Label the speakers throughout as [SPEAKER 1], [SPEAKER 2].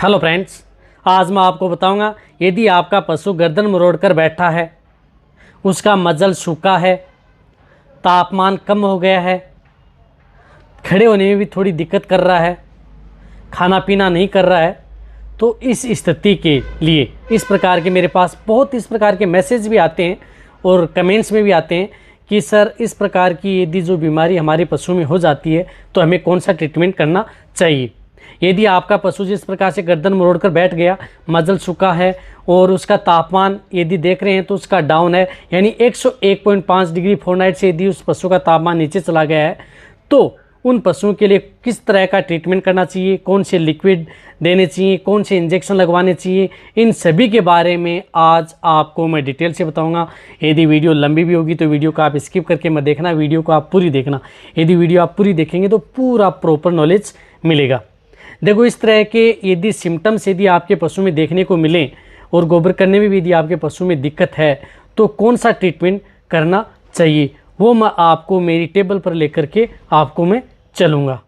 [SPEAKER 1] Hello friends, आज मैं आपको बताऊंगा यदि आपका पशु गर्दन मरोड़कर बैठा है, उसका मजल सूखा है, तापमान कम हो गया है, खड़े होने में भी थोड़ी दिक्कत कर रहा है, खाना पीना नहीं कर रहा है, तो इस स्थिति के लिए इस प्रकार के मेरे पास बहुत इस प्रकार के मैसेज भी आते हैं और कमेंट्स में भी आते हैं कि सर इस प्रकार की यदि जो बीमारी हमारे पशु में हो जाती है तो हमें कौन सा ट्रीटमेंट करना चाहिए। यदि आपका पशु जिस प्रकार से गर्दन मरोड़कर बैठ गया, मजल सूखा है और उसका तापमान यदि देख रहे हैं तो उसका डाउन है, यानी 101.5 डिग्री फ़ारेनहाइट से यदि उस पशु का तापमान नीचे चला गया है, तो उन पशुओं के लिए किस तरह का ट्रीटमेंट करना चाहिए, कौन से लिक्विड देने चाहिए, कौन से इंजेक्शन लगवाने चाहिए, इन सभी के बारे में आज आपको मैं डिटेल से बताऊंगा। यदि वीडियो लंबी भी होगी तो वीडियो को आप स्किप करके मत देखना, वीडियो को आप पूरी देखना। यदि वीडियो आप पूरी देखेंगे तो पूरा प्रॉपर नॉलेज मिलेगा। देखो, इस तरह के यदि सिम्टम्स यदि आपके पशु में देखने को मिलें और गोबर करने में भी यदि आपके पशु में दिक्कत है तो कौन सा ट्रीटमेंट करना चाहिए, वो मैं आपको मेरी टेबल पर लेकर के आपको मैं चलूँगा।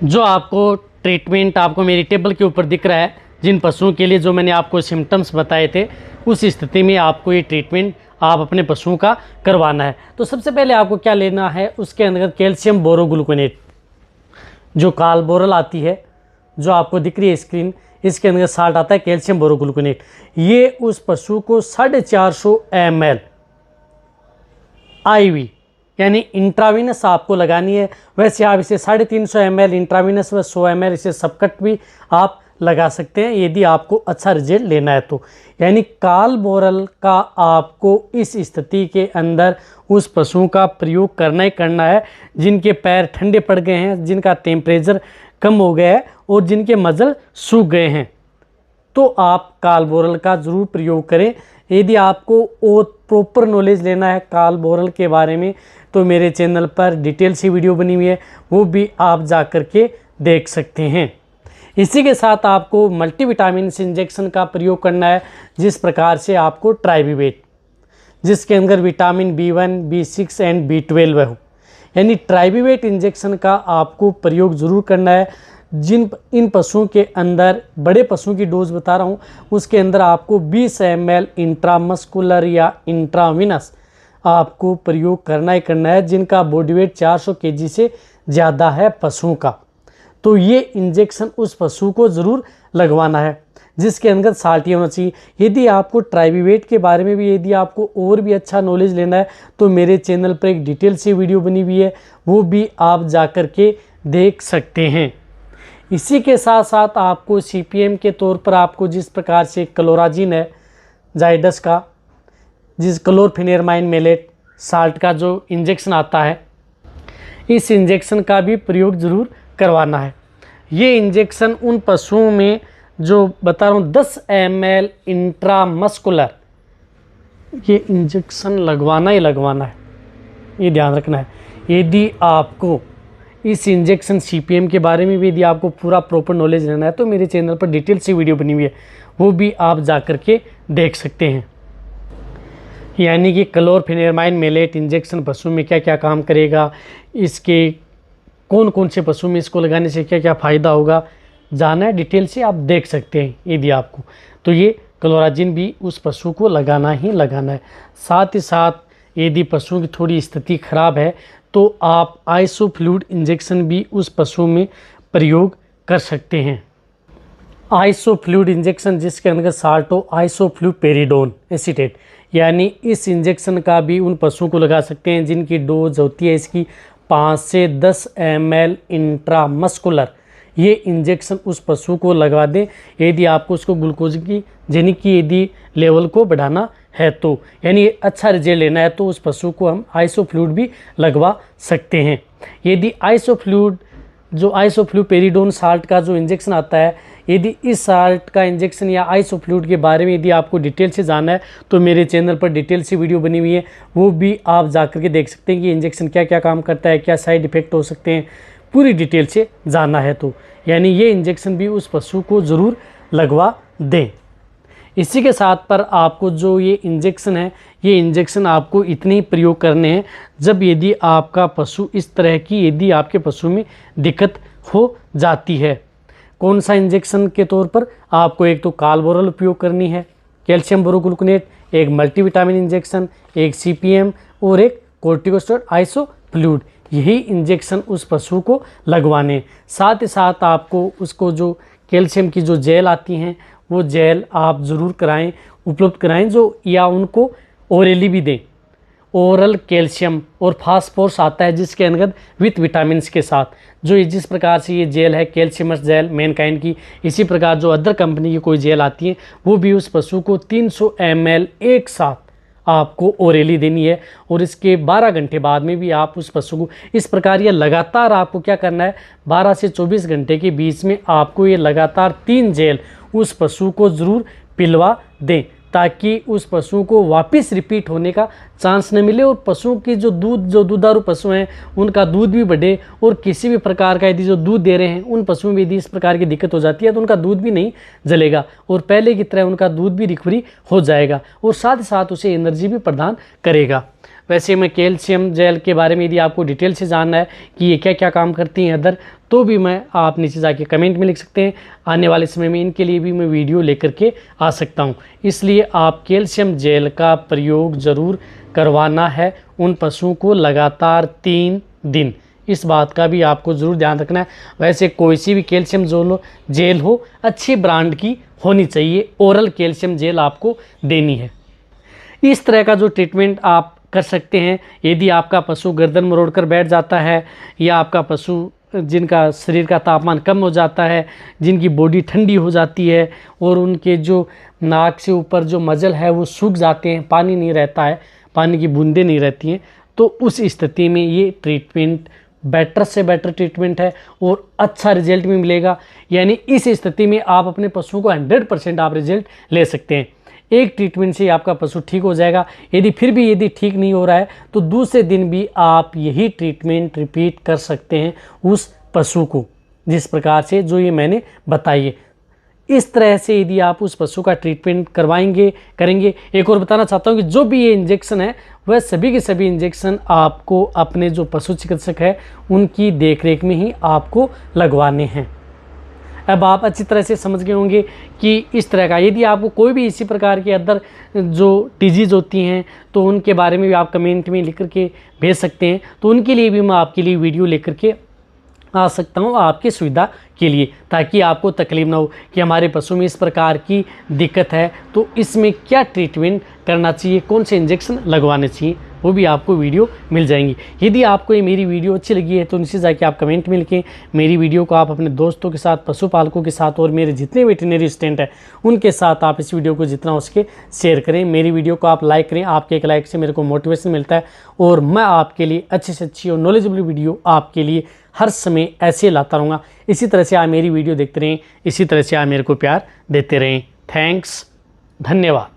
[SPEAKER 1] जो आपको ट्रीटमेंट आपको मेरी टेबल के ऊपर दिख रहा है, जिन पशुओं के लिए जो मैंने आपको सिम्टम्स बताए थे, उस स्थिति में आपको ये ट्रीटमेंट आप अपने पशुओं का करवाना है। तो सबसे पहले आपको क्या लेना है, उसके अंदर कैल्शियम बोरोग्लूकोनेट जो कालबोरल आती है, जो आपको दिख रही है स्क्रीन, इसके अंदर साल्ट आता है कैल्शियम बोरोग्लूकोनेट। ये उस पशु को 450 ml IV यानी इंट्रावीनस आपको लगानी है। वैसे आप इसे 350 ml इंट्रावीनस व 100 ml इसे सबकट भी आप लगा सकते हैं यदि आपको अच्छा रिजल्ट लेना है तो। यानी कालबोरल का आपको इस स्थिति के अंदर उस पशु का प्रयोग करना ही करना है जिनके पैर ठंडे पड़ गए हैं, जिनका टेम्परेचर कम हो गया है और जिनके मजल सूख गए हैं, तो आप कालबोरल का ज़रूर प्रयोग करें। यदि आपको और प्रॉपर नॉलेज लेना है कालबोरल के बारे में तो मेरे चैनल पर डिटेल सी वीडियो बनी हुई है, वो भी आप जा कर के देख सकते हैं। इसी के साथ आपको मल्टीविटामिन इंजेक्शन का प्रयोग करना है, जिस प्रकार से आपको ट्राइबीवेट, जिसके अंदर vitamin B1, B6 and B12 हो, यानी ट्राइबीवेट इंजेक्शन का आपको प्रयोग ज़रूर करना है। इन पशुओं के अंदर, बड़े पशुओं की डोज बता रहा हूँ, उसके अंदर आपको 20 ml इंट्रामस्कुलर या इंट्राविनस आपको प्रयोग करना ही करना है, जिनका बॉडी वेट 400 kg से ज़्यादा है पशुओं का। तो ये इंजेक्शन उस पशु को ज़रूर लगवाना है, जिसके अंदर साल्ट होना चाहिए। यदि आपको ट्राइबीवेट के बारे में भी यदि आपको और भी अच्छा नॉलेज लेना है तो मेरे चैनल पर एक डिटेल सी वीडियो बनी हुई है, वो भी आप जा कर के देख सकते हैं। इसी के साथ साथ आपको CPM के तौर पर आपको जिस प्रकार से क्लोराजिन है जाइडस का, जिस क्लोरफेनेरमाइन मेलेट साल्ट का जो इंजेक्शन आता है, इस इंजेक्शन का भी प्रयोग ज़रूर करवाना है। ये इंजेक्शन उन पशुओं में जो बता रहा हूँ 10 ml इंट्रामस्कुलर, ये इंजेक्शन लगवाना ही लगवाना है, ये ध्यान रखना है। यदि आपको इस इंजेक्शन CPM के बारे में भी यदि आपको पूरा प्रॉपर नॉलेज लेना है तो मेरे चैनल पर डिटेल से वीडियो बनी हुई है, वो भी आप जा कर के देख सकते हैं। यानी कि क्लोरफेनेरमाइन मेलेट इंजेक्शन पशु में क्या क्या काम करेगा, इसके कौन कौन से पशु में इसको लगाने से क्या क्या फ़ायदा होगा, जाना है डिटेल से आप देख सकते हैं। यदि आपको तो ये क्लोराजिन भी उस पशु को लगाना ही लगाना है। साथ ही साथ यदि पशु की थोड़ी स्थिति खराब है तो आप आइसोफ्लूइड इंजेक्शन भी उस पशु में प्रयोग कर सकते हैं। आइसोफ्लूइड इंजेक्शन जिसके अंदर साल्ट हो आइसोफ्लूपेरिडोन एसीटेट, यानी इस इंजेक्शन का भी उन पशुओं को लगा सकते हैं जिनकी डोज होती है इसकी 5 से 10 ml इंट्रामस्कुलर। ये इंजेक्शन उस पशु को लगवा दें यदि आपको उसको ग्लूकोज की जेनिक की यदि लेवल को बढ़ाना है तो, यानी अच्छा रिजल्ट लेना है तो उस पशु को हम आइसोफ्लूइड भी लगवा सकते हैं। यदि आइसोफ्लूइड जो आइसोफ्लूपेरिडोन साल्ट का जो इंजेक्शन आता है, यदि इस साल्ट का इंजेक्शन या आइसोफ्लूइड के बारे में यदि आपको डिटेल से जानना है तो मेरे चैनल पर डिटेल से वीडियो बनी हुई है, वो भी आप जा कर के देख सकते हैं कि इंजेक्शन क्या क्या काम करता है, क्या साइड इफ़ेक्ट हो सकते हैं, पूरी डिटेल से जानना है तो। यानी ये इंजेक्शन भी उस पशु को ज़रूर लगवा दें। इसी के साथ पर आपको जो ये इंजेक्शन है, ये इंजेक्शन आपको इतने ही प्रयोग करने हैं जब यदि आपका पशु इस तरह की यदि आपके पशु में दिक्कत हो जाती है। कौन सा इंजेक्शन के तौर पर आपको एक तो कालबोरल उपयोग करनी है, कैल्शियम बोरोग्लूकोनेट, एक मल्टीविटामिन इंजेक्शन, एक CPM और एक कोर्टिकोस्टेरॉइड आइसोफ्लूइड, यही इंजेक्शन उस पशु को लगवाने। साथ ही साथ आपको उसको जो कैल्शियम की जो जेल आती हैं वो जेल आप ज़रूर कराएं, उपलब्ध कराएं, जो या उनको ओरली भी दें। ओरल कैल्शियम और फास्फोरस आता है जिसके अंतर्गत विथ विटामिन के साथ, जो जिस प्रकार से ये जेल है कैल्शियमस जेल मैनकाइंड की, इसी प्रकार जो अदर कंपनी की कोई जेल आती है वो भी उस पशु को 300 ml एक साथ आपको ओरली देनी है। और इसके 12 घंटे बाद में भी आप उस पशु को इस प्रकार ये लगातार आपको क्या करना है, 12 से 24 घंटे के बीच में आपको ये लगातार 3 जेल उस पशु को ज़रूर पिलवा दें, ताकि उस पशु को वापस रिपीट होने का चांस न मिले और पशुओं की जो दूधारू पशु हैं उनका दूध भी बढ़े। और किसी भी प्रकार का यदि जो दूध दे रहे हैं उन पशुओं में यदि इस प्रकार की दिक्कत हो जाती है तो उनका दूध भी नहीं जलेगा और पहले की तरह उनका दूध भी रिकवरी हो जाएगा और साथ ही साथ उसे एनर्जी भी प्रदान करेगा। वैसे मैं कैल्शियम जेल के बारे में यदि आपको डिटेल से जानना है कि ये क्या क्या काम करती हैं अदर, तो भी मैं आप नीचे जाके कमेंट में लिख सकते हैं। आने वाले समय में इनके लिए भी मैं वीडियो लेकर के आ सकता हूं। इसलिए आप कैल्शियम जेल का प्रयोग ज़रूर करवाना है उन पशुओं को लगातार 3 दिन, इस बात का भी आपको ज़रूर ध्यान रखना है। वैसे कोई सी भी कैल्शियम जेल हो अच्छी ब्रांड की होनी चाहिए, ओरल कैल्शियम जेल आपको देनी है। इस तरह का जो ट्रीटमेंट आप कर सकते हैं यदि आपका पशु गर्दन मरोड़कर बैठ जाता है या आपका पशु जिनका शरीर का तापमान कम हो जाता है, जिनकी बॉडी ठंडी हो जाती है और उनके जो नाक से ऊपर जो मजल है वो सूख जाते हैं, पानी नहीं रहता है, पानी की बूंदें नहीं रहती हैं, तो उस स्थिति में ये ट्रीटमेंट बेटर से बेटर ट्रीटमेंट है और अच्छा रिजल्ट भी मिलेगा। यानी इस स्थिति में आप अपने पशु को 100% आप रिजल्ट ले सकते हैं। एक ट्रीटमेंट से आपका पशु ठीक हो जाएगा। यदि फिर भी यदि ठीक नहीं हो रहा है तो दूसरे दिन भी आप यही ट्रीटमेंट रिपीट कर सकते हैं उस पशु को, जिस प्रकार से जो ये मैंने बताई है। इस तरह से यदि आप उस पशु का ट्रीटमेंट करेंगे। एक और बताना चाहता हूँ कि जो भी ये इंजेक्शन है वह सभी के सभी इंजेक्शन आपको अपने जो पशु चिकित्सक है उनकी देखरेख में ही आपको लगवाने हैं। अब आप अच्छी तरह से समझ गए होंगे कि इस तरह का यदि आपको कोई भी इसी प्रकार के अदर जो डिजीज़ होती हैं तो उनके बारे में भी आप कमेंट में लिख करके भेज सकते हैं, तो उनके लिए भी मैं आपके लिए वीडियो लेकर के आ सकता हूँ आपकी सुविधा के लिए, ताकि आपको तकलीफ ना हो कि हमारे पशु में इस प्रकार की दिक्कत है तो इसमें क्या ट्रीटमेंट करना चाहिए, कौन से इंजेक्शन लगवाने चाहिए, वो भी आपको वीडियो मिल जाएंगी। यदि आपको ये मेरी वीडियो अच्छी लगी है तो नीचे जाके आप कमेंट में लिखें। मेरी वीडियो को आप अपने दोस्तों के साथ, पशुपालकों के साथ और मेरे जितने वेटरनरी स्टूडेंट हैं उनके साथ आप इस वीडियो को जितना हो सके शेयर करें। मेरी वीडियो को आप लाइक करें, आपके एक लाइक से मेरे को मोटिवेशन मिलता है और मैं आपके लिए अच्छी से अच्छी और नॉलेजेबल वीडियो आपके लिए हर समय ऐसे लाता रहूँगा। इसी तरह से आप मेरी वीडियो देखते रहें, इसी तरह से आप मेरे को प्यार देते रहें। थैंक्स, धन्यवाद।